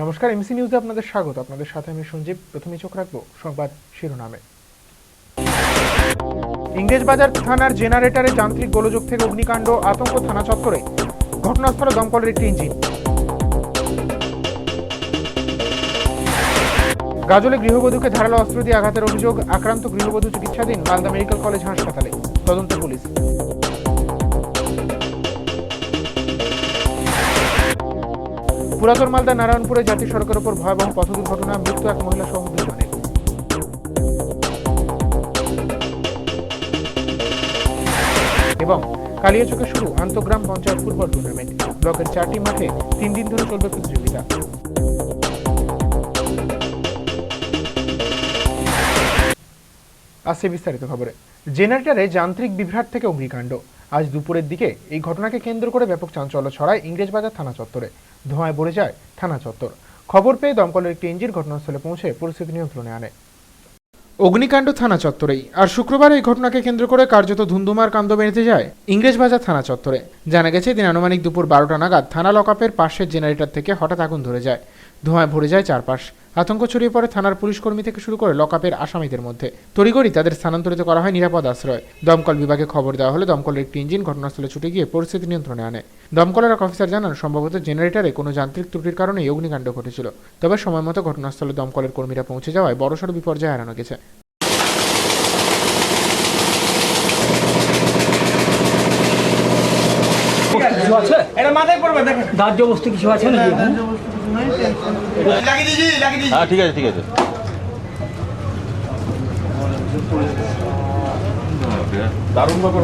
নমস্কার, এমসি নিউজে আপনাদের স্বাগত। আপনাদের সাথে আমি সঞ্জীব। প্রথমে চোখ রাখবো সংবাদ শিরোনামে। ইংরেজবাজার থানার জেনারেটরে যান্ত্রিক গোলযোগ থেকে অগ্নিকাণ্ড, আতঙ্ক থানা চত্বরে। ঘটনাস্থলে দমকলের একটি ইঞ্জিন। গাজলে গৃহবধূকে ধারালো অস্ত্র দিয়ে আঘাতের অভিযোগ, আক্রান্ত গৃহবধূ চিকিৎসাধীন মালদা মেডিকেল কলেজ হাসপাতালে, তদন্তে পুলিশ। পুরাতন মালদা নারায়ণপুরে জাতীয় সড়কের উপর ভয়াবহ পথ দুর্ঘটনা, মৃত্যু এক মহিলা সহ 2 জনের। এবং কালিয়াচকে শুরু আন্তঃগ্রাম পঞ্চায়েত ফুটবল টুর্নামেন্ট। ব্লকের 4টি মাঠে 3 দিন ধরে চলবে প্রতিযোগিতা। আসছে বিস্তারিত খবরে। জেনারেটরে যান্ত্রিক বিভ্রাট থেকে অগ্নিকাণ্ড। আজ দুপুরের দিকে এই ঘটনাকে কেন্দ্র করে ব্যাপক চাঞ্চল্য ছড়ায় ইংরেজবাজার থানা চত্বরে। ধোঁয়ায় ভরে যায় থানা চত্বর। খবর পেয়ে দমকলের একটি ইঞ্জিন ঘটনাস্থলে পৌঁছে পরিস্থিতি নিয়ন্ত্রণে আনে। অগ্নিকাণ্ড থানা চত্বরেই। আর শুক্রবার এই ঘটনাকে কেন্দ্র করে কার্যত ধুন্ধুমার কাণ্ড বেঁধে যায় ইংরেজবাজার থানা চত্বরে। জানা গেছে, দিন আনুমানিক দুপুর 12টা নাগাদ থানা লকআপের পাশের জেনারেটর থেকে হঠাৎ আগুন ধরে যায়। ধোঁয়ায় ভরে যায় চারপাশ। আতঙ্ক ছড়িয়ে পড়ে থানার পুলিশ কর্মী থেকে শুরু করে লকআপের আসামিদের মধ্যে। তড়িঘড়ি তাদের স্থানান্তরিত করা হয় নিরাপদ আশ্রয়। দমকল বিভাগে খবর দেওয়া হলে দমকলের একটি ইঞ্জিন ঘটনাস্থলে ছুটে গিয়ে পরিস্থিতি নিয়ন্ত্রণে আনে। দমকলের এক অফিসার জানান, সম্ভবত জেনারেটরে কোনো যান্ত্রিক ত্রুটির কারণে এই অগ্নিকাণ্ড ঘটেছিল। তবে সময়মতো ঘটনাস্থলে দমকলের কর্মীরা পৌঁছে যাওয়ায় বড়সড় বিপর্যয় এড়ানো গেছে। দাহ্য বস্তু কিছু আছে নাকি? হ্যাঁ, ঠিক আছে ঠিক আছে। দারুণ ব্যাপার।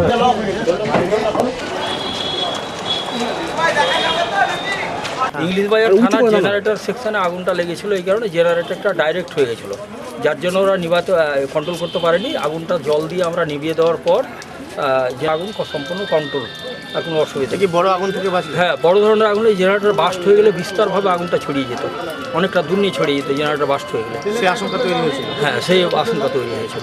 ইংলিশবাজার থানার জেনারেটর সেকশনে আগুনটা লেগেছিল, এই কারণে জেনারেটরটা ডাইরেক্ট হয়ে গেছিলো, যার জন্য ওরা কন্ট্রোল করতে পারেনি। আগুনটা জল দিয়ে আমরা নিভিয়ে দেওয়ার পর যে আগুন সম্পূর্ণ কন্ট্রোল, কোনো অসুবিধা কি? বড় আগুন থেকে বাঁচবে? হ্যাঁ, বড় ধরনের আগুন। এই জেনারেটর বাস্ট হয়ে গেলে বিস্তারভাবে আগুনটা ছড়িয়ে যেত, অনেকটা দূর নিয়ে ছড়িয়ে যেত জেনারেটর বাস্ট হয়ে গেলে। সেই আশঙ্কা তৈরি হয়েছিল। হ্যাঁ, সেই আশঙ্কা তৈরি হয়েছিল।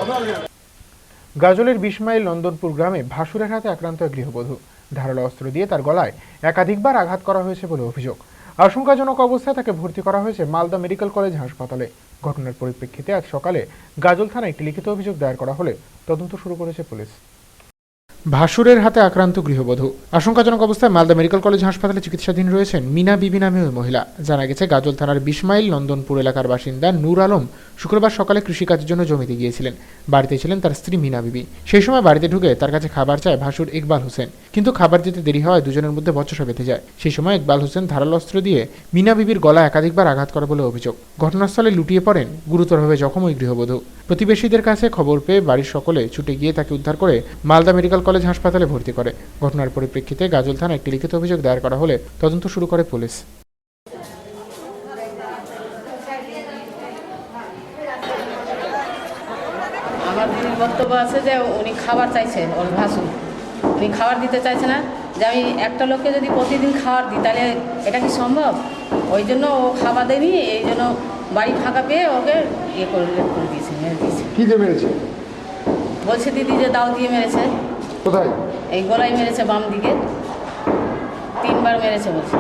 গাজলের 20 মাইল নন্দনপুর গ্রামে ভাসুরের হাতে আক্রান্ত এক গৃহবধূ। ধারালো অস্ত্র দিয়ে তার গলায় একাধিকবার আঘাত করা হয়েছে বলে অভিযোগ। আশঙ্কাজনক অবস্থায় তাকে ভর্তি করা হয়েছে মালদা মেডিকেল কলেজ হাসপাতালে। ঘটনার পরিপ্রেক্ষিতে আজ সকালে গাজল থানায় একটি লিখিত অভিযোগ দায়ের করা হলে তদন্ত শুরু করেছে পুলিশ। ভাসুরের হাতে আক্রান্ত গৃহবধূ। আশঙ্কাজনক অবস্থায় মালদা মেডিকেল কলেজ হাসপাতালে চিকিৎসাধীন রয়েছেন মিনা বিবি নামে ওই মহিলা। জানা গেছে, গাজল থানার 20 মাইল নন্দনপুর এলাকার বাসিন্দা নূর আলম শুক্রবার সকালে কৃষিকাজের জন্য জমিতে গিয়েছিলেন। বাড়িতে ছিলেন তার স্ত্রী মিনা বিবি। সেই সময় বাড়িতে ঢুকে তার কাছে খাবার চায় ভাসুর ইকবাল হোসেন, কিন্তু খাবার দিতে দেরি হওয়ায় দুজনের মধ্যে বচসা বেঁধে যায়। সেই সময় ইকবাল হোসেন ধারালো অস্ত্র দিয়ে মিনা বিবির গলা একাধিকবার আঘাত করে বলে অভিযোগ। ঘটনাস্থলে লুটিয়ে পড়েন গুরুতরভাবে জখম ওই গৃহবধূ। প্রতিবেশীদের কাছে খবর পেয়ে বাড়ির সকলে ছুটে গিয়ে তাকে উদ্ধার করে মালদা মেডিকেল কলেজ হাসপাতালে ভর্তি করে। ঘটনার পরিপ্রেক্ষিতে গাজল থানায় একটি লিখিত অভিযোগ দায়ের করা হলে তদন্ত শুরু করে পুলিশ। আমার দিদির বক্তব্য আছে যে উনি খাবার চাইছেন, ওর ভাসুর উনি খাবার দিতে চাইছে না। যে আমি একটা লোককে যদি প্রতিদিন খাবার দিই তাহলে এটা কি সম্ভব? ওই জন্য ও খাবার দেয়নি, এই জন্য বাড়ি ফাঁকা পেয়ে ওকে করে দিয়েছে, মেরে দিয়েছে। কি দিয়ে মেরেছে? বলছে দিদি যে দাও দিয়ে মেরেছে। কোথায়? এই গলায় মেরেছে, বাম দিকে 3বার মেরেছে বলছে।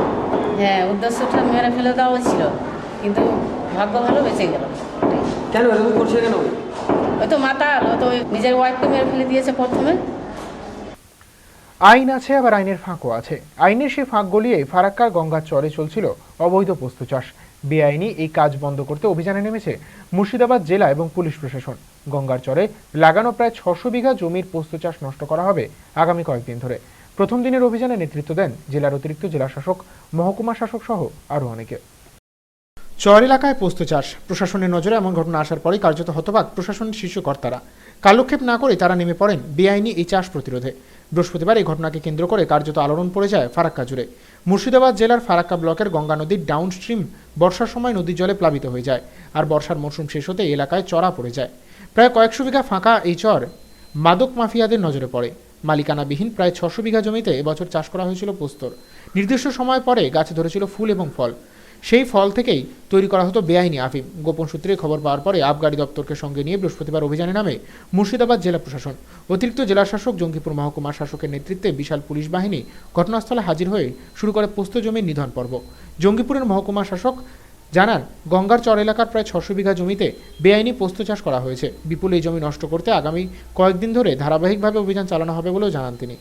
হ্যাঁ, উদ্দেশ্যটা মেরে ফেলে দেওয়া ছিল, কিন্তু ভাগ্য ভালো বেঁচে গেল। কেন এরকম করছে? কেন? ওই তো মাতাল, ও তো নিজের ওয়াইফকে মেরে ফেলে দিয়েছে প্রথমে। আইন আছে, আবার আইনের ফাঁকও আছে। আইনের সেই ফাঁক গলিয়ে ফারাক্কা গঙ্গার চরে চলছিল অবৈধ পোস্ত চাষ। বেআইনি এই কাজ বন্ধ করতে অভিযানে নেমেছে মুর্শিদাবাদ জেলা এবং পুলিশ প্রশাসন। গঙ্গার চরে লাগানো প্রায় 600 বিঘা জমির পোস্ত চাষ নষ্ট করা হবে আগামী কয়েকদিন ধরে। প্রথম দিনের অভিযানে নেতৃত্ব দেন জেলার অতিরিক্ত জেলা শাসক, মহকুমা শাসক সহ আরও অনেকে। চর এলাকায় পোস্ত চাষ। প্রশাসনের নজরে এমন ঘটনা আসার পরই কার্যত হতবাক প্রশাসনের শীর্ষ কর্তারা। কালক্ষেপ না করে তারা নেমে পড়েন বেআইনি এই চাষ প্রতিরোধে। বৃহস্পতিবার এই ঘটনাকে কেন্দ্র করে কার্যত আলোড়ন পড়ে যায় ফারাক্কা জুড়ে। মুর্শিদাবাদ জেলার ফারাক্কা ব্লকের গঙ্গা নদীর ডাউন স্ট্রিম বর্ষার সময় নদীর জলে প্লাবিত হয়ে যায়, আর বর্ষার মৌসুম শেষ হতে এলাকায় চড়া পড়ে যায়। প্রায় কয়েকশো বিঘা ফাঁকা এই চর মাদক মাফিয়াদের নজরে পড়ে। মালিকানাবিহীন প্রায় 600 বিঘা জমিতে এবছর চাষ করা হয়েছিল পোস্তর। নির্দিষ্ট সময় পরে গাছে ধরেছিল ফুল এবং ফল। সেই ফল থেকেই তৈরি করা হতো বেআইনি আফিম। গোপন সূত্রে খবর পাওয়ার পরে আবগারি দপ্তরকে সঙ্গে নিয়ে বৃহস্পতিবার অভিযানে নামে মুর্শিদাবাদ জেলা প্রশাসন। অতিরিক্ত জেলা শাসক জঙ্গিপুর মহকুমা শাসকের নেতৃত্বে বিশাল পুলিশ বাহিনী ঘটনাস্থলে হাজির হয়ে শুরু করে পোস্ত জমির নিধন পর্ব। জঙ্গিপুরের মহকুমা শাসক জানান, গঙ্গার চর এলাকার প্রায় 600 বিঘা জমিতে বেআইনি পোস্ত চাষ করা হয়েছে। বিপুল এই জমি নষ্ট করতে আগামী কয়েকদিন ধরে ধারাবাহিকভাবে অভিযান চালানো হবে বলেও জানান তিনি।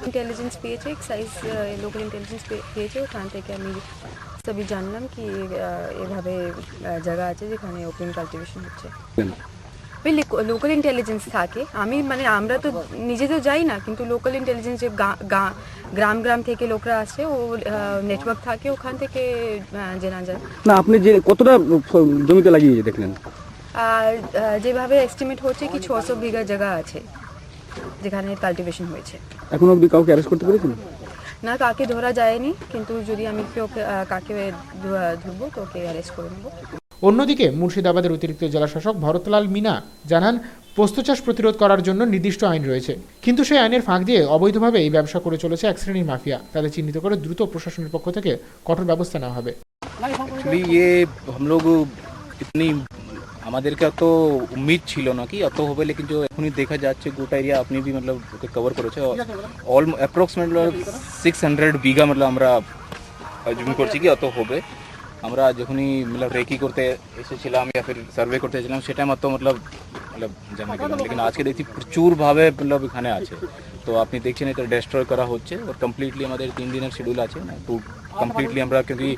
ইন্টেলিজেন্স পেয়েছে, এক্সাইজ লোকাল ইন্টেলিজেন্স পেয়েছে, ওখান থেকে আমি সবই জানলাম কি এভাবে জায়গা আছে যেখানে ওপেন কাল্টিভেশন হচ্ছে। ওই লোকাল ইন্টেলিজেন্স থাকে, আমি মানে আমরা তো নিজে তো যাই না, কিন্তু লোকাল ইন্টেলিজেন্স যে গ্রাম গ্রাম থেকে লোকরা আসে, ও নেটওয়ার্ক থাকে, ওখান থেকে জানা যায়। না, আপনি যে কতটা জমিতে লাগিয়ে দেখলেন? আর যেভাবে এস্টিমেট হচ্ছে কি 600 বিঘা জায়গা আছে যেখানে কাল্টিভেশন হয়েছে। এখন অবধি কাউকে অ্যারেস্ট করতে পেরেছেন? না, কাকে ধরা যায়নি, কিন্তু যদি আমি কাকে ধরবো তো ওকে অ্যারেস্ট করে নেবো। অন্যদিকে মুর্শিদাবাদের অতিরিক্ত জেলা শাসক ভরতলাল মিনা জানান, পোস্ত চাষ প্রতিরোধ করার জন্য নির্দিষ্ট আইন রয়েছে, কিন্তু সেই আইনের ফাঁক দিয়ে অবৈধভাবে এই ব্যবসা করে চলেছে এক শ্রেণীর মাফিয়া। তাদের চিহ্নিত করে দ্রুত প্রশাসনের পক্ষ থেকে কঠোর ব্যবস্থা নেওয়া হবে। एक्चुअली ये हम लोग इतनी আমাদেরকে এত উম্মিদ ছিল না কি এত হবে, লেকিন যে এখনই দেখা যাচ্ছে গোটা এরিয়া আপনি भी मतलब কভার করেছে। অল অ্যাপ্রক্সিমেটলি 600 বিঘা मतलब আমরা জুম করছি কি এত হবে। আমরা যখনই मतलब রেকি করতে এসেছিলাম या फिर সার্ভে করতে এসেছিলাম সেটা মাত্র मतलब জানা গেলাম, লেকিন আজকে দেখছি প্রচুর ভাবে मतलब এখানে আছে। তো আপনি দেখছেন এটা ডিস্ট্রয় করা হচ্ছে, আর কমপ্লিটলি আমাদের 3 দিনের শিডিউল আছে না তো কমপ্লিটলি আমরা, क्योंकि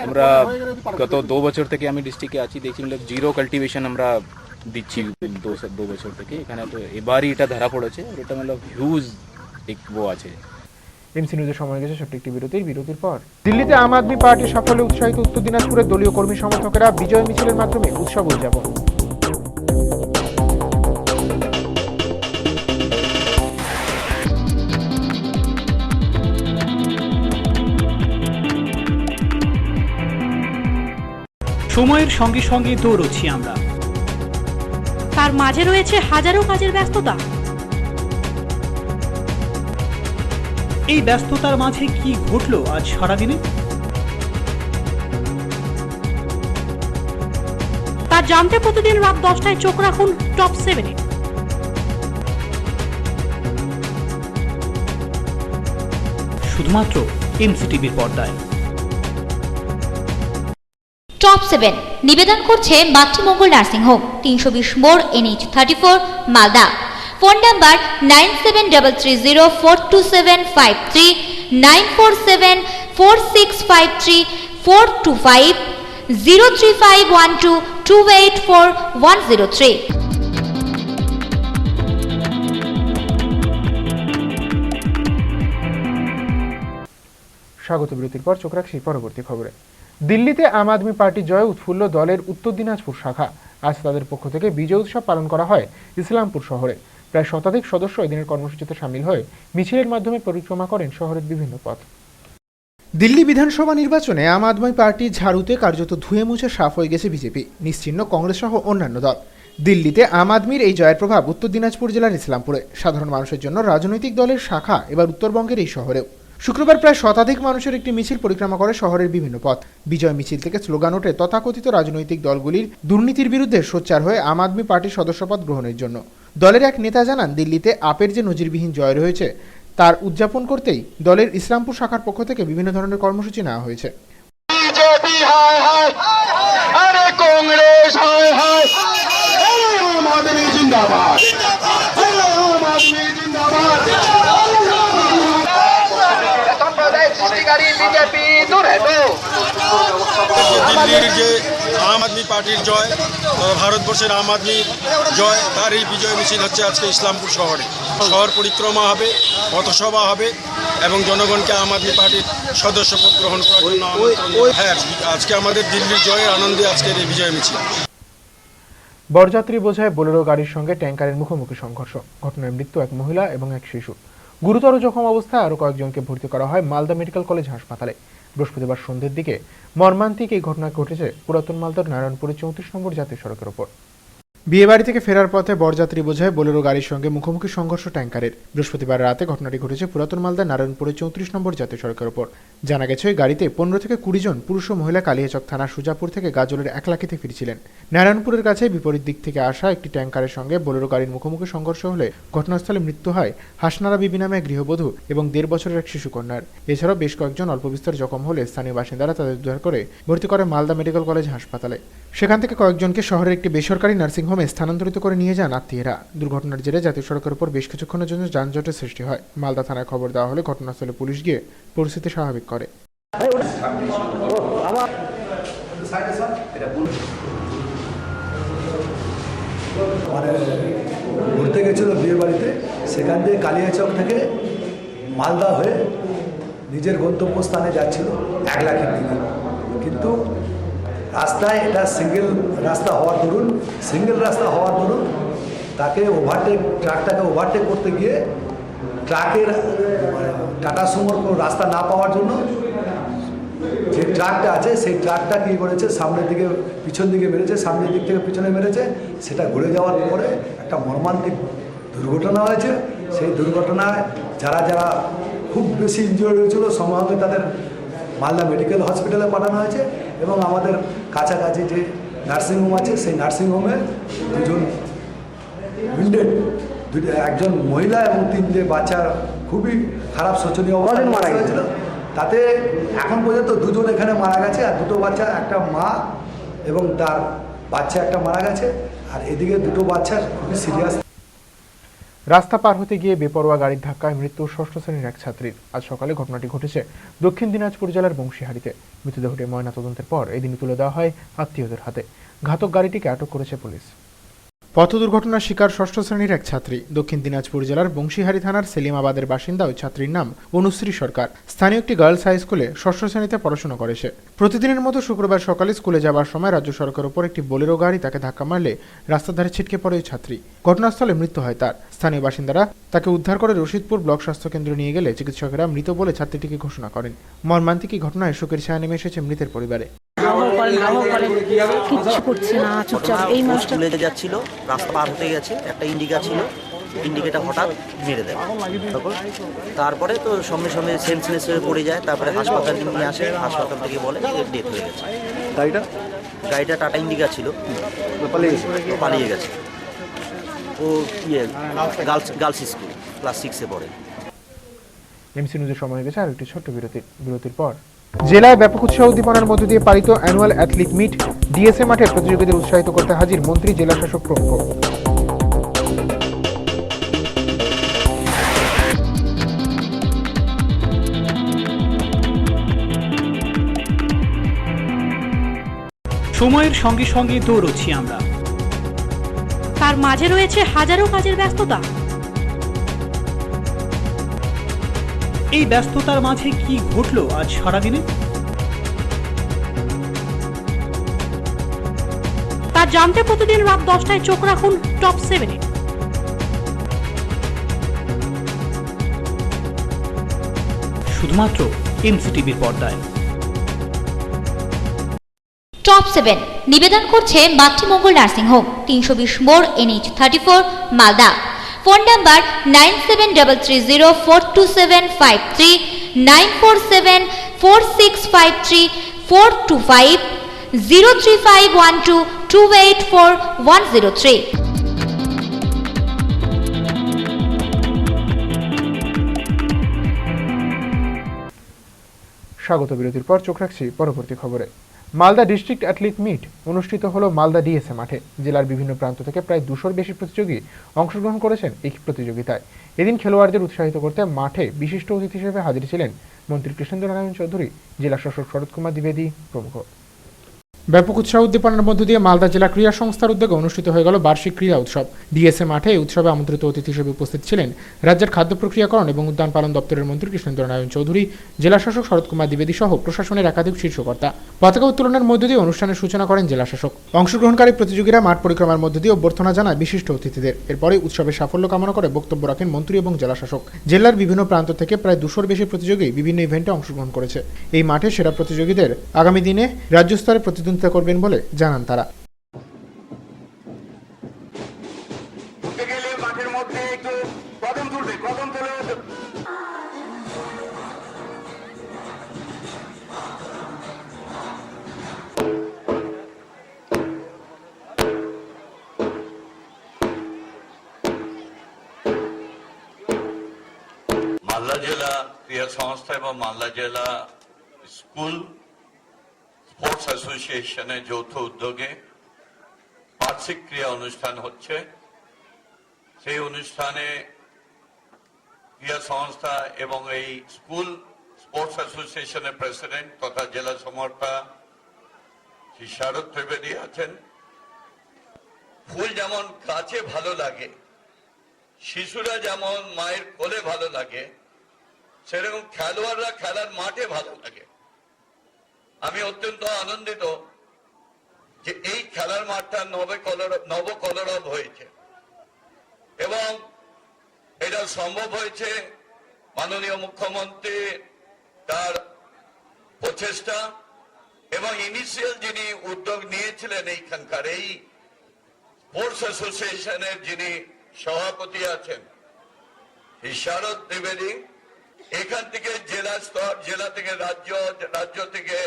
আমরা গত 2 বছর থেকে আমি ডিস্ট্রিক্টে আছি, দেখছি मतलब জিরো কাল্টিভেশন আমরা দিচ্ছি 2 বছর থেকে এখানে। তো এবারই এটা ধরা পড়েছে, আর এটা मतलब হিউজ এক ও আছে। এমসি নিউজের সময় গেছে ছোট্ট একটি বিরতির পর দিল্লিতে আম আদমি পার্টির সাফল্যে উৎসাহিত উত্তর দিনাজপুরের দলীয় কর্মী সমর্থকেরা বিজয় মিছিলের মাধ্যমে উৎসব উদযাপন। সময়ের সঙ্গে সঙ্গে দৌড়চ্ছি আমরা, তার মাঝে রয়েছে হাজারো কাজের ব্যস্ততা। এই ব্যস্ততার মাঝে কি ঘটলো আজ সারাদিনে, তা জানতে প্রতিদিন রাত 10টায় চোখ রাখুন টপ 7-এ। শুধুমাত্র এমসিটিভির পর্দায়। টপ 7 নিবেদন করছে মাতৃমঙ্গল নার্সিং হোম, 320 মোড়, NH 34, মালদা। Phone number 9733042753, 9474653425, 03512284103। স্বাগত বিরতির পর চোখ রাখছি পরবর্তী খবরে। দিল্লিতে আম আদমি পার্টি জয় উৎফুল্ল দলের উত্তর দিনাজপুর শাখা। আজ তাদের পক্ষ থেকে বিজয় উৎসব পালন করা হয় ইসলামপুর শহরে। প্রায় শতাধিক সদস্য এদিনের কর্মসূচিতে সামিল হয়ে মিছিলের মাধ্যমে পরিক্রমা করেন শহরের বিভিন্ন পথ। দিল্লি বিধানসভা নির্বাচনে আম আদমি পার্টির ঝাড়ুতে কার্যত ধুয়ে মুছে সাফ হয়ে গেছে বিজেপি, নিশ্চিহ্ন কংগ্রেস সহ অন্যান্য দল। দিল্লিতে আম আদমির এই জয়ের প্রভাব উত্তর দিনাজপুর জেলার ইসলামপুরে। সাধারণ মানুষের জন্য রাজনৈতিক দলের শাখা এবার উত্তরবঙ্গের এই শহরেও। শুক্রবার প্রায় শতাধিক মানুষের একটি মিছিল পরিক্রমা করে শহরের বিভিন্ন পথ। বিজয় মিছিল থেকে স্লোগান ওঠে তথাকথিত রাজনৈতিক দলগুলির দুর্নীতির বিরুদ্ধে সোচ্চার হয়ে আম আদমি পার্টির সদস্যপদ গ্রহণের জন্য। দলের এক নেতা জানান, দিল্লিতে আপের যে নজিরবিহীন জয় রয়েছে তার উদযাপন করতেই দলের ইসলামপুর শাখার পক্ষ থেকে বিভিন্ন ধরনের কর্মসূচি নেওয়া হয়েছে। সাম্প্রদায়িক সৃষ্টি দিল্লির যে আম আদমি পার্টির জয়, ভারতবর্ষের আম আদমি জয়, তার এই বিজয় মিছিল হচ্ছে আজকে ইসলামপুর শহরে। শহর পরিক্রমা হবে, পথসভা হবে এবং জনগণকে আম আদমি পার্টির সদস্যপদ গ্রহণ করার জন্য আমন্ত্রণ। হ্যাঁ, আজকে আমাদের দিল্লির জয়ের আনন্দে আজকের এই বিজয় মিছিল। বরযাত্রী বোঝায় বোলেরো গাড়ির সঙ্গে ট্যাঙ্কারের মুখোমুখি সংঘর্ষ। ঘটনায় মৃত্যু এক মহিলা এবং এক শিশু। গুরুতর জখম অবস্থায় আরও কয়েকজনকে ভর্তি করা হয় মালদা মেডিকেল কলেজ হাসপাতালে। বৃহস্পতিবার সন্ধ্যের দিকে মর্মান্তিক এই ঘটনা ঘটেছে পুরাতন মালদার নারায়ণপুরের 34 নম্বর জাতীয় সড়কের ওপর। বিয়েবাড়ি থেকে ফেরার পথে বরযাত্রী বোঝায় বোলেরো গাড়ির সঙ্গে মুখোমুখি সংঘর্ষ ট্যাঙ্কারের। বৃহস্পতিবার রাতে ঘটনাটি ঘটেছে পুরাতন মালদার নারায়ণপুরের 34 নম্বর জাতীয় সড়কের ওপর। জানা গেছে ওই গাড়িতে 15 থেকে 20 জন পুরুষ ও মহিলা কালিয়াচক থানার সুজাপুর থেকে গাজলের একলাখিতে ফিরছিলেন। নারায়ণপুরের কাছে বিপরীত দিক থেকে আসা একটি ট্যাঙ্কারের সঙ্গে বোলেরো গাড়ির মুখোমুখি সংঘর্ষ হলে ঘটনাস্থলে মৃত্যু হয় হাসনারা বিবি নামে এক গৃহবধূ এবং 1.5 বছরের এক শিশু কন্যার। এছাড়াও বেশ কয়েকজন অল্প বিস্তর জখম হলে স্থানীয় বাসিন্দারা তাদের উদ্ধার করে ভর্তি করে মালদা মেডিকেল কলেজ হাসপাতালে। সেখান থেকে কয়েকজনকে শহরের একটি বেসরকারি নার্সিংহোমে স্থানান্তরিত করে নিয়ে যান আত্মীয়রা। দুর্ঘটনার জেরে জাতীয় সড়কের উপর বেশ কিছুক্ষণের জন্য যানজটের সৃষ্টি হয়। মালদা থানায় খবর দেওয়া হলে ঘটনাস্থলে পুলিশ গিয়ে পরিস্থিতি স্বাভাবিক করে। ঘুরতে গেছিল বিয়ে বাড়িতে, সেখান থেকে কালিয়াচক থেকে মালদা হয়ে নিজের গন্তব্যস্থানে যাচ্ছিল 1 লাখের দিকে। কিন্তু রাস্তায় এটা সিঙ্গেল রাস্তা হওয়ার দরুন তাকে ট্রাকটাকে ওভারটেক করতে গিয়ে ট্রাকের টাটা সুমোর কোনো রাস্তা না পাওয়ার জন্য যে ট্রাকটা আছে সেই ট্রাকটা কী করেছে, সামনের দিকে পিছন দিকে মেরেছে, সামনের দিক থেকে পিছনে মেরেছে। সেটা ঘুরে যাওয়ার পরে একটা মর্মান্তিক দুর্ঘটনা হয়েছে। সেই দুর্ঘটনায় যারা যারা খুব বেশি ইনজিওর্ড হয়েছিল সম্ভবত তাদের মালদা মেডিকেল হসপিটালে পাঠানো হয়েছে এবং আমাদের কাছাকাছি যে নার্সিংহোম আছে সেই নার্সিংহোমে 2 জন উইন্ডেড, একজন মহিলা এবং 3টে বাচ্চার খুবই খারাপ শোচনীয় অবস্থায় মারা গেছিল। তাতে এখন পর্যন্ত 2 জন এখানে মারা গেছে, আর 2টো বাচ্চা, একটা মা এবং তার বাচ্চা একটা মারা গেছে, আর এদিকে 2টো বাচ্চা খুবই সিরিয়াস। রাস্তা পার হতে গিয়ে বেপরোয়া গাড়ির ধাক্কায় মৃত্যু 6ষ্ঠ শ্রেণীর এক ছাত্রীর। আজ সকালে ঘটনাটি ঘটেছে দক্ষিণ দিনাজপুর জেলার বংশীহারিতে। মৃতদেহটি ময়নাতদন্তের পর এদিন তুলে দেওয়া হয় আত্মীয়দের হাতে। ঘাতক গাড়িটিকে আটক করেছে পুলিশ। পথ দুর্ঘটনার শিকার 6ষ্ঠ শ্রেণীর এক ছাত্রী। দক্ষিণ দিনাজপুর জেলার বংশীহারি থানার সেলিমাবাদের বাসিন্দা ওই ছাত্রীর নাম অনুশ্রী সরকার। স্থানীয় একটি গার্লস হাই স্কুলে 6ষ্ঠ শ্রেণীতে পড়াশোনা করে সে। প্রতিদিনের মতো শুক্রবার সকালে স্কুলে যাওয়ার সময় রাজ্য সড়কের ওপর একটি বোলেরো গাড়ি তাকে ধাক্কা মারলে রাস্তার ধারে ছিটকে পড়ে ওই ছাত্রী। ঘটনাস্থলে মৃত্যু হয় তার। স্থানীয় বাসিন্দারা তাকে উদ্ধার করে রশিদপুর ব্লক স্বাস্থ্য কেন্দ্রে নিয়ে গেলে চিকিৎসকেরা মৃত বলে ছাত্রীটিকে ঘোষণা করেন। মর্মান্তিক এই ঘটনায় শোকের ছায়া নেমে এসেছে মৃতের পরিবারে। কিচ্ছু করছে না, চুপচাপ এই মানুষটা স্কুলে যাচ্ছিল, রাস্তা পার হতে গেছে, একটা ইন্ডিকা ছিল, ইন্ডিকেটা হঠাৎ মেরে দেয়। তারপরে তো সঙ্গে সঙ্গে সেন্সলেস হয়ে পড়ে যায়। তারপরে হাসপাতালে নিয়ে আসে, হাসপাতাল থেকে বলে ডেথ হয়ে গেছে। গাড়িটা টাটা ইন্ডিকা ছিল, পালিয়ে গেছে। ও গার্লস স্কুল ক্লাস 6-এ পড়ে। এমসি নিউজের সময় গেছে আর একটি ছোট্ট বিরতির পর জেলায় ব্যাপক উৎসাহ উদ্দীপনার মধ্য দিয়ে পালিত অ্যানুয়াল অ্যাথলিক মিট ডিএসএ মাঠে প্রতিযোগীদের উৎসাহিত করতে হাজির মন্ত্রী, জেলা শাসক প্রমুখ। সময়ের সঙ্গে সঙ্গে দৌড়চ্ছি আমরা, তার মাঝে রয়েছে হাজারো কাজের ব্যস্ততা। এই ব্যস্ততার মাঝে কি ঘটলো আজ সারাদিনে তা জানতে প্রতিদিন রাত 10টায় চোখ রাখুন টপ 7-এ। শুধুমাত্র এমসিটিভির পর্দায়। টপ 7 নিবেদন করছে মাতৃমঙ্গল নার্সিংহোম, 320 মোড়, NH34, মালদা। Phone number 9733042753, 9474653425, 03512284103। স্বাগত বিরতির পর চোখ রাখছি পরবর্তী খবরে। মালদা ডিস্ট্রিক্ট অ্যাথলিট মিট অনুষ্ঠিত হলো মালদা ডিএসএ মাঠে। জেলার বিভিন্ন প্রান্ত থেকে প্রায় 200-র বেশি প্রতিযোগী অংশগ্রহণ করেছেন এই প্রতিযোগিতায়। এদিন খেলোয়াড়দের উৎসাহিত করতে মাঠে বিশিষ্ট অতিথি হিসেবে হাজির ছিলেন মন্ত্রী কৃষ্ণেন্দ্র নারায়ণ চৌধুরী, জেলা শাসক শরৎ কুমার দ্বিবেদী প্রমুখ। ব্যাপক উৎসাহ উদ্দীপনার মধ্য দিয়ে মালদা জেলা ক্রীড়া সংস্থার উদ্যোগে অনুষ্ঠিত হয়ে গেল বার্ষিক ক্রীড়া উৎসব। ডিএসএ মাঠে এই উৎসবে আমন্ত্রিত অতিথি হিসেবে উপস্থিত ছিলেন রাজ্যের খাদ্য প্রক্রিয়াকরণ এবং উদ্যান পালন দপ্তরের মন্ত্রী কৃষ্ণেন্দ্র নারায়ণ চৌধুরী, জেলা শাসক শরৎ কুমার দ্বিবেদী সহ প্রশাসনের একাধিক শীর্ষকর্তা। পতাকা উত্তোলনের মধ্য দিয়ে অনুষ্ঠানের সূচনা করেন জেলা শাসক। অংশগ্রহণকারী প্রতিযোগীরা মাঠ পরিক্রমার মধ্য দিয়ে অভ্যর্থনা জানায় বিশিষ্ট অতিথিদের। এরপরে উৎসবের সাফল্য কামনা করে বক্তব্য রাখেন মন্ত্রী এবং জেলা শাসক। জেলার বিভিন্ন প্রান্ত থেকে প্রায় 200-র বেশি প্রতিযোগী বিভিন্ন ইভেন্টে অংশগ্রহণ করেছে। এই মাঠে সেরা প্রতিযোগীদের আগামী দিনে রাজ্য স্তরে প্রতিদ্বন্দ্বিতা করবেন বলে জানান তারা। মালদা জেলা ক্রীড়া সংস্থা এবং মালদা জেলা স্কুল স্পোর্টস অ্যাসোসিয়েশনের যৌথ উদ্যোগে বার্ষিক ক্রীড়া অনুষ্ঠান হচ্ছে। সেই অনুষ্ঠানে ক্রীড়া সংস্থা এবং এই স্কুল স্পোর্টস অ্যাসোসিয়েশনের প্রেসিডেন্ট তথা জেলা সমর্থা শ্রী শরৎ ত্রিবেদী আছেন। ফুল যেমন গাছে ভালো লাগে, শিশুরা যেমন মায়ের কোলে ভালো লাগে, সেরকম খেলোয়াড়রা খেলার মাঠে ভালো লাগে। আমি অত্যন্ত আনন্দিত যে এই খেলার মাঠটা নবকলরব হয়েছে এবং এটা সম্ভব হয়েছে মাননীয় মুখ্যমন্ত্রী তার প্রচেষ্টা এবং ইনিশিয়াল যিনি উদ্যোগ নিয়েছিলেন এইখানকার এই স্পোর্টস অ্যাসোসিয়েশনের যিনি সভাপতি আছেন শ্রী শরৎ দ্বিবেদী। এখান থেকে জেলা স্তর, জেলা থেকে রাজ্য, রাজ্য থেকে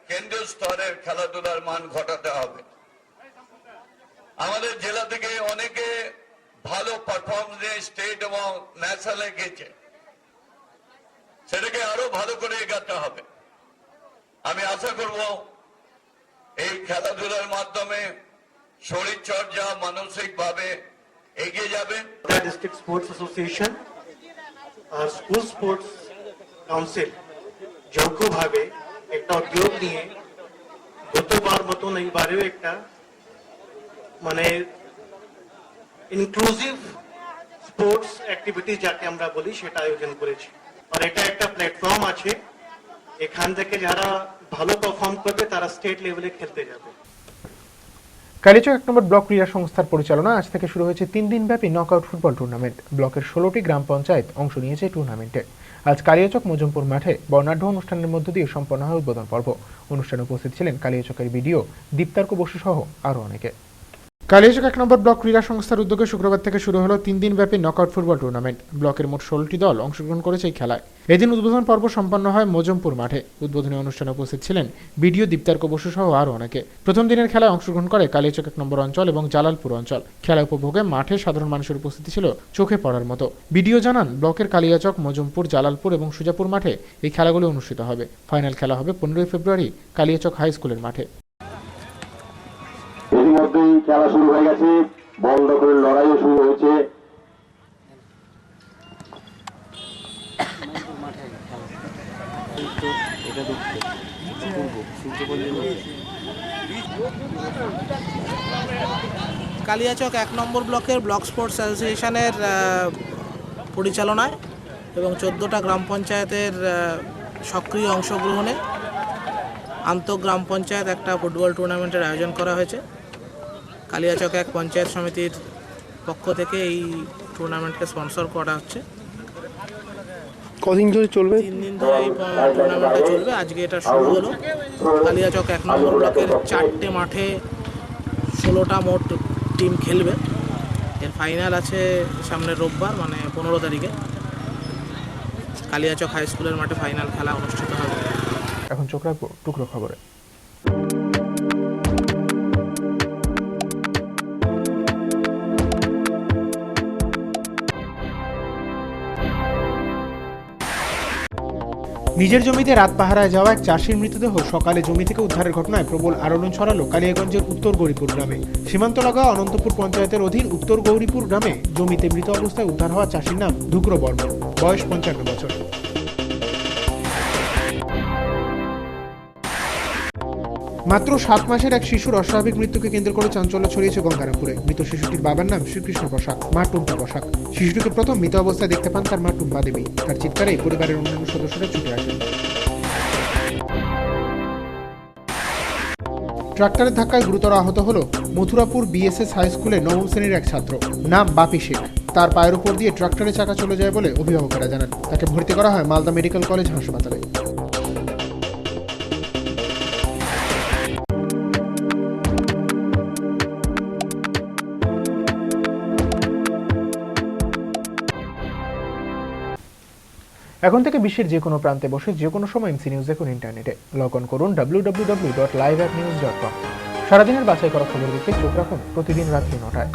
কেন্দ্রীয় স্তরের খেলাধুলার মান ঘটাতে হবে। আমাদের জেলা থেকে অনেকে ভালো পারফরমেন্স স্টেট এবং ন্যাশনালে গেছে, সেটাকে আরো ভালো করে এগাতে হবে। আমি আশা করব এই খেলাধুলার মাধ্যমে শরীরচর্চা মানসিকভাবে এগিয়ে যাবেন। ডিস্ট্রিক্ট স্পোর্টস অ্যাসোসিয়েশন আর স্কুল স্পোর্টস কাউন্সিল যৌথভাবে একটা উদ্যোগ নিয়ে গতবার মতন এইবারেও একটা মানে ইনক্লুসিভ স্পোর্টস অ্যাক্টিভিটি যাকে আমরা বলি সেটা আয়োজন করেছি। আর এটা একটা প্ল্যাটফর্ম আছে, এখান থেকে যারা ভালো পারফর্ম করবে তারা স্টেট লেভেলে খেলতে যাবে। কালিয়াচক 1 নম্বর ব্লক ক্রীড়া সংস্থার পরিচালনা আজ থেকে শুরু হয়েছে 3 দিনব্যাপী নকআউট ফুটবল টুর্নামেন্ট। ব্লকের 16টি গ্রাম পঞ্চায়েত অংশ নিয়েছে টুর্নামেন্টে। আজ কালিয়াচক মজমপুর মাঠে বর্ণাঢ্য অনুষ্ঠানের মধ্য দিয়ে সম্পন্ন হয় উদ্বোধন পর্ব। অনুষ্ঠানে উপস্থিত ছিলেন কালিয়াচকের বিডিও দীপ্তার্ক বসু সহ আরও অনেকে। কালিয়াচক 1 নম্বর ব্লক ক্রীড়া সংস্থার উদ্যোগে শুক্রবার থেকে শুরু হলো 3 দিনব্যাপী নকআউট ফুটবল টুর্নামেন্ট। ব্লকের মোট 16টি দল অংশগ্রহণ করেছে এই খেলায়। এদিন উদ্বোধন পর্ব সম্পন্ন হয় মজমপুর মাঠে। উদ্বোধনী অনুষ্ঠানে উপস্থিত ছিলেন বিডিও দীপ্তার্ক বসু সহ আরও অনেকে। প্রথম দিনের খেলায় অংশগ্রহণ করে কালিয়াচক 1 নম্বর অঞ্চল এবং জালালপুর অঞ্চল। খেলা উপভোগে মাঠে সাধারণ মানুষের উপস্থিতি ছিল চোখে পড়ার মতো। বিডিও জানান, ব্লকের কালিয়াচক, মজমপুর, জালালপুর এবং সুজাপুর মাঠে এই খেলাগুলো অনুষ্ঠিত হবে। ফাইনাল খেলা হবে 15 ফেব্রুয়ারি কালিয়াচক হাই স্কুলের মাঠে। ইতিমধ্যেই খেলা শুরু হয়ে গেছে, বল দখলের লড়াইও শুরু হয়েছে। কালিয়াচক 1 নম্বর ব্লকের ব্লক স্পোর্টস অ্যাসোসিয়েশনের পরিচালনায় এবং 14টা গ্রাম পঞ্চায়েতের সক্রিয় অংশগ্রহণে আন্তঃগ্রাম পঞ্চায়েত একটা ফুটবল টুর্নামেন্টের আয়োজন করা হয়েছে। কালিয়াচক 1 পঞ্চায়েত সমিতির পক্ষ থেকে এই টুর্নামেন্টকে স্পন্সর করা হচ্ছে। কদিন ধরে চলবে? 3 দিন ধরে এই টুর্নামেন্টটা চলবে। আজকে এটা শুরু হলো। কালিয়াচক 1 নম্বর ব্লকের 4টে মাঠে 16টা মোট টিম খেলবে। এর ফাইনাল আছে সামনের রোববার মানে 15 তারিখে কালিয়াচক হাই স্কুলের মাঠে ফাইনাল খেলা অনুষ্ঠিত হবে। এখন চোখ রাখবো টুকরো খবরে। নিজের জমিতে রাত পাহারায় যাওয়া এক চাষির মৃতদেহ সকালে জমি থেকে উদ্ধারের ঘটনায় প্রবল আলোড়ন ছড়ালো কালিয়াগঞ্জের উত্তর গৌরীপুর গ্রামে। সীমান্ত লাগা অনন্তপুর পঞ্চায়েতের অধীন উত্তর গৌরীপুর গ্রামে জমিতে মৃত অবস্থায় উদ্ধার হওয়া চাষির নাম ধুকর বর্মন, বয়স 55 বছর। মাত্র 7 মাসের এক শিশুর অস্বাভাবিক মৃত্যুকে কেন্দ্র করে চাঞ্চল্য ছড়িয়েছে গঙ্গারামপুরে। মৃত শিশুটির বাবার নাম শ্রীকৃষ্ণ বসাক, মা টুম্পা বসাক। শিশুটিকে প্রথম মৃত অবস্থায় দেখতে পান তার মা টুম্পা দেবী। তার চিৎকারে পরিবারের অন্যান্য সদস্যরা ছুটে আসেন। ট্রাক্টরের ধাক্কায় গুরুতর আহত হলো মথুরাপুর বিএসএস হাই স্কুলের 9ম শ্রেণীর এক ছাত্র, নাম বাপি শেখ। তার পায়ের উপর দিয়ে ট্রাক্টরের চাকা চলে যায় বলে অভিভাবকেরা জানান। তাকে ভর্তি করা হয় মালদা মেডিকেল কলেজ হাসপাতালে। এখন থেকে বিশ্বের যে কোনো প্রান্তে বসে যে কোনো সময় এমসি নিউজ দেখুন ইন্টারনেটে। লগ অন করুন www.liveatnews.com। সারাদিনের বাছাই করা খবর দেখতে চোখ রাখুন প্রতিদিন রাত্রি 9টায়।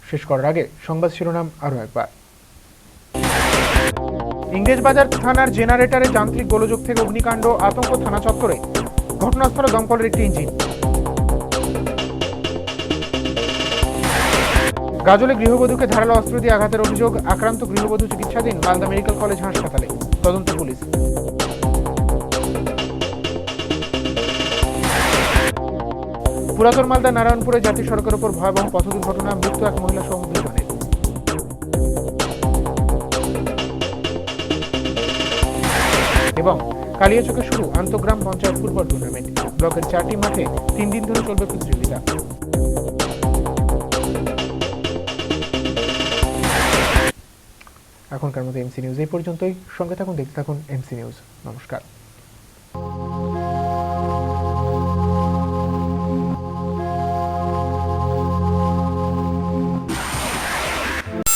শেষ করার আগে সংবাদ শিরোনাম আরও একবার। ইংরেজবাজার থানার জেনারেটরে যান্ত্রিক গোলযোগ থেকে অগ্নিকাণ্ড, আতঙ্ক থানা চত্বরে। ঘটনাস্থলে দমকলের একটি ইঞ্জিন। গাজলে গৃহবধূকে ধারালো অস্ত্র দিয়ে আঘাতের অভিযোগ, আক্রান্ত গৃহবধূ চিকিৎসাধীন মালদা মেডিকেল কলেজ হাসপাতালে, তদন্ত পুলিশ। পুরাতন মালদা নারায়ণপুরে জাতীয় সড়কের উপর ভয়াবহ পথ দুর্ঘটনা, মৃত্যু এক মহিলা সহ 2 জনের। এবং কালিয়াচকে শুরু আন্তঃগ্রাম পঞ্চায়েত ফুটবল টুর্নামেন্ট। ব্লকের 4টি মাঠে 3 দিন ধরে চলবে প্রতিযোগিতা। এখনকার মতো এমসি নিউজ এই পর্যন্তই। সঙ্গে থাকুন, দেখতে থাকুন এমসি নিউজ। নমস্কার।